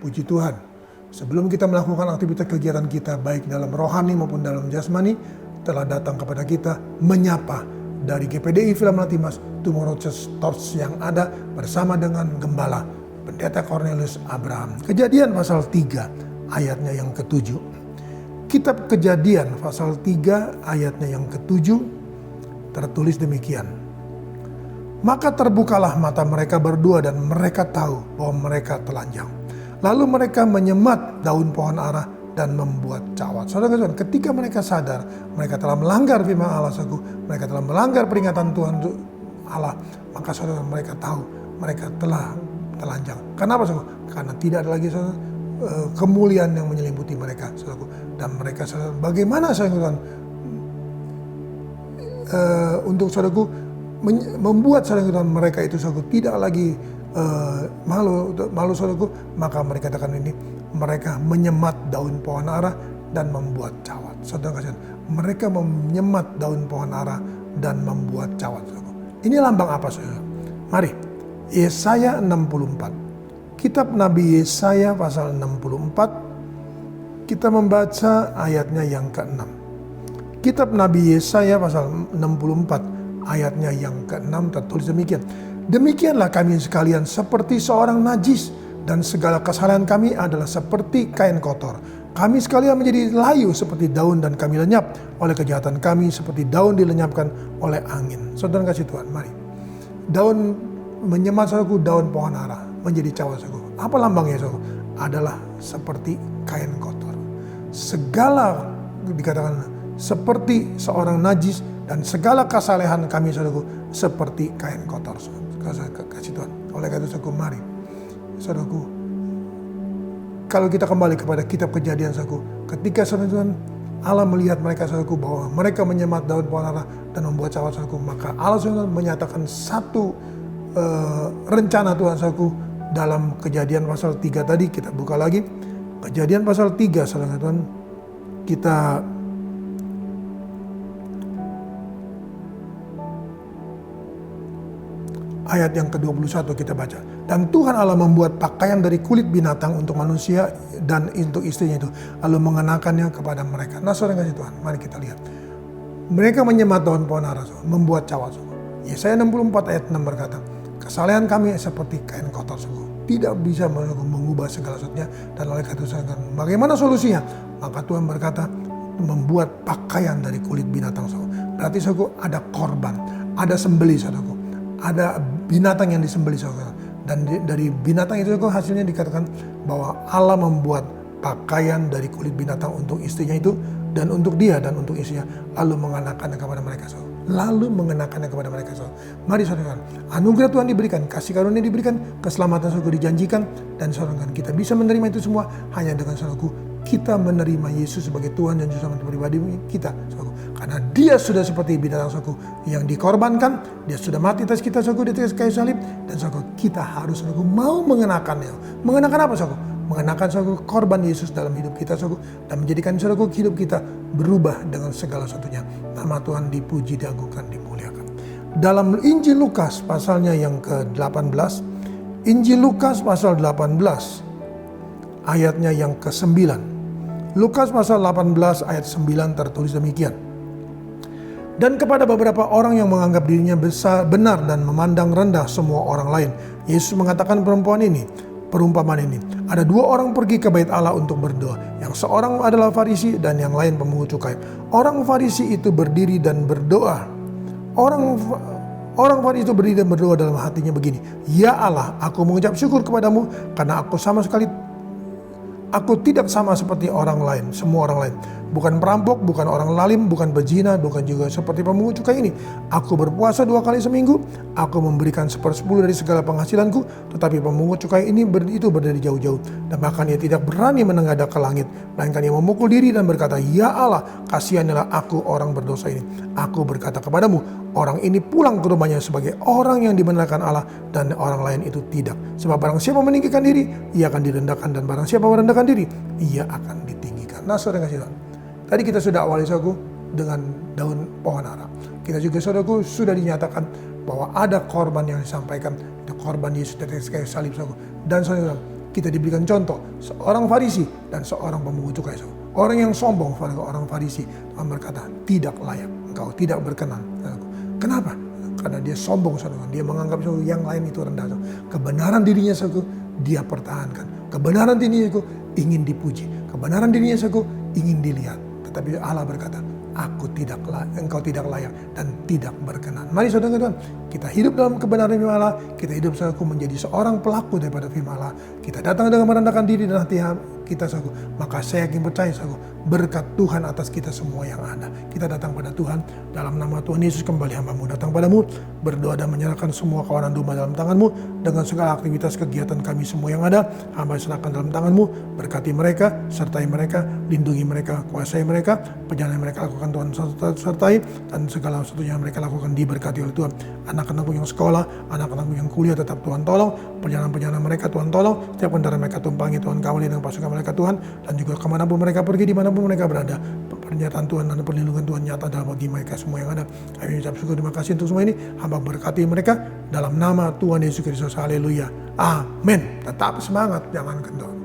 Puji Tuhan, sebelum kita melakukan aktivitas kegiatan kita baik dalam rohani maupun dalam jasmani, telah datang kepada kita menyapa dari GPDI Villa Melati Mas Tomorrow Church Torch yang ada bersama dengan Gembala Pendeta Cornelius Abraham. Kejadian pasal 3 ayatnya yang ke-7. Kitab Kejadian pasal 3 ayatnya yang ke-7 tertulis demikian. Maka terbukalah mata mereka berdua dan mereka tahu bahwa mereka telanjang. Lalu mereka menyemat daun pohon ara dan membuat cawat. Saudara-saudara, ketika mereka sadar mereka telah melanggar firman Allah, mereka telah melanggar peringatan Tuhan Allah, maka saudara mereka tahu mereka telah telanjang. Kenapa saudara? Karena tidak ada lagi saudara kemuliaan yang menyelimuti mereka, saudara. Dan mereka saudara, bagaimana saudara untuk saudaraku membuat saudara mereka itu saudara tidak lagi malu saudaraku, maka mereka katakan ini, mereka menyemat daun pohon ara dan membuat cawat. Saudara kasihan, mereka menyemat daun pohon ara dan membuat cawat. Saudara. Ini lambang apa saudara? Mari, Yesaya 64. Kitab Nabi Yesaya pasal 64, kita membaca ayatnya yang ke-6. Kitab Nabi Yesaya pasal 64 ayatnya yang ke-6 tertulis demikian. Demikianlah kami sekalian seperti seorang najis, dan segala kesalahan kami adalah seperti kain kotor. Kami sekalian menjadi layu seperti daun, dan kami lenyap oleh kejahatan kami seperti daun dilenyapkan oleh angin. Saudara kasih Tuhan, mari. Daun menyemat saudaraku, daun pohon ara menjadi cawat saudaraku. Apa lambangnya saudaraku? Adalah seperti kain kotor. Segala dikatakan seperti seorang najis, dan segala kesalehan kami saudaraku seperti kain kotor. Kasih Tuhan. Oleh karena itu saudaraku, mari saudaraku, kalau kita kembali kepada kitab Kejadian saudaraku, ketika saudara Allah melihat mereka saudaraku bahwa mereka menyemat daun pohon ara dan membuat cawat saudaraku, maka Allah saudara menyatakan satu rencana Tuhan saudaraku dalam Kejadian pasal 3 tadi. Kita buka lagi Kejadian pasal 3 saudara Tuhan, kita ayat yang ke-21 kita baca. Dan Tuhan Allah membuat pakaian dari kulit binatang untuk manusia dan untuk istrinya itu, lalu mengenakannya kepada mereka. Nah saudara kasih Tuhan, mari kita lihat. Mereka menyemat daun pohon ara, membuat cawat. Yesaya 64 ayat 6 berkata, kesalehan kami seperti kain kotor, tidak bisa mengubah segala sesuatunya. Dan oleh karena itu, bagaimana solusinya? Maka Tuhan berkata, membuat pakaian dari kulit binatang. Berarti ada korban, ada sembelih saudaraku. Ada binatang yang disembelih saudara. Dan dari binatang itu hasilnya dikatakan bahwa Allah membuat pakaian dari kulit binatang untuk istrinya itu, dan untuk dia dan untuk istrinya, lalu mengenakannya kepada mereka saudara. Mari saudara, anugerah Tuhan diberikan, kasih karunia diberikan, keselamatan saudara dijanjikan, dan saudara kita bisa menerima itu semua hanya dengan saudaraku kita menerima Yesus sebagai Tuhan dan Juru Selamat pribadi kita, saudaraku. Karena dia sudah seperti binatang saudaraku yang dikorbankan, dia sudah mati atas kita saudaraku di atas kayu salib, dan saudaraku kita harus saudaraku mau mengenakannya. Mengenakan apa saudaraku? Mengenakan saudaraku korban Yesus dalam hidup kita saudaraku, dan menjadikan saudaraku hidup kita berubah dengan segala sesuatunya. Nama Tuhan dipuji, diagungkan, dimuliakan. Dalam Injil Lukas pasalnya yang ke-18, Injil Lukas pasal 18 ayatnya yang ke-9. Lukas pasal 18 ayat 9 tertulis demikian. Dan kepada beberapa orang yang menganggap dirinya benar dan memandang rendah semua orang lain, Yesus mengatakan perumpamaan ini. Ada dua orang pergi ke bait Allah untuk berdoa. Yang seorang adalah Farisi dan yang lain pemungut cukai. Orang Farisi itu berdiri dan berdoa. Orang Farisi itu berdiri dan berdoa dalam hatinya begini, ya Allah, aku mengucap syukur kepadamu karena aku tidak sama seperti orang lain, semua orang lain. Bukan perampok, bukan orang lalim, bukan bezina, bukan juga seperti pemungut cukai ini. Aku berpuasa 2 kali seminggu, aku memberikan 1/10 dari segala penghasilanku. Tetapi pemungut cukai ini itu berdiri jauh-jauh, dan bahkan ia tidak berani menengadah ke langit, melainkan ia memukul diri dan berkata, ya Allah, kasihanilah aku orang berdosa ini. Aku berkata kepadamu, orang ini pulang ke rumahnya sebagai orang yang dibenarkan Allah, dan orang lain itu tidak. Sebab barang siapa meninggikan diri, ia akan direndahkan, dan barang siapa merendahkan diri, ia akan ditinggikan. Nah saudara kasih Tuhan, tadi kita sudah awali saudaraku dengan daun pohon ara. Kita juga saudaraku sudah dinyatakan bahwa ada korban yang disampaikan, ada korban Yesus dari kayu salib saudaraku. Dan saudara, kita diberikan contoh seorang Farisi dan seorang pemungut cukai. Orang yang sombong, orang Farisi, Tuhan berkata tidak layak, engkau tidak berkenan. Kenapa? Karena dia sombong, saudara. Dia menganggap yang lain itu rendah. Kebenaran dirinya dia pertahankan. Kebenaran dirinya ingin dipuji. Kebenaran dirinya ingin dilihat. Tetapi Allah berkata, engkau tidak layak dan tidak berkenan. Mari saudara, kita hidup dalam kebenaran firman Allah. Kita hidup menjadi seorang pelaku daripada firman Allah. Kita datang dengan merendahkan diri dan hati kita, maka saya yakin percaya, berkat Tuhan atas kita semua yang ada. Kita datang pada Tuhan dalam nama Tuhan Yesus. Kembali hamba-Mu datang padamu, berdoa dan menyerahkan semua kawanan domba dalam tangan-Mu. Dengan segala aktivitas kegiatan kami semua yang ada, hamba serahkan dalam tangan-Mu. Berkati mereka, sertai mereka, lindungi mereka, kuasai mereka. Perjalanan mereka lakukan Tuhan sertai, dan segala sesuatu yang mereka lakukan diberkati oleh Tuhan. Anak-anakku yang sekolah, anak-anakku yang kuliah tetap Tuhan tolong. Perjalanan mereka Tuhan tolong. Setiap kendaraan mereka tumpangi Tuhan kawali dengan pasukan mereka Tuhan. Dan juga kemanapun mereka pergi, dimanapun mereka berada, pernyataan Tuhan dan perlindungan Tuhan nyata dalam bagi mereka semua yang ada. Kami ucap syukur, terima kasih untuk semua ini. Hamba berkati mereka dalam nama Tuhan Yesus Kristus. Haleluya. Amin. Tetap semangat, jangan kendor.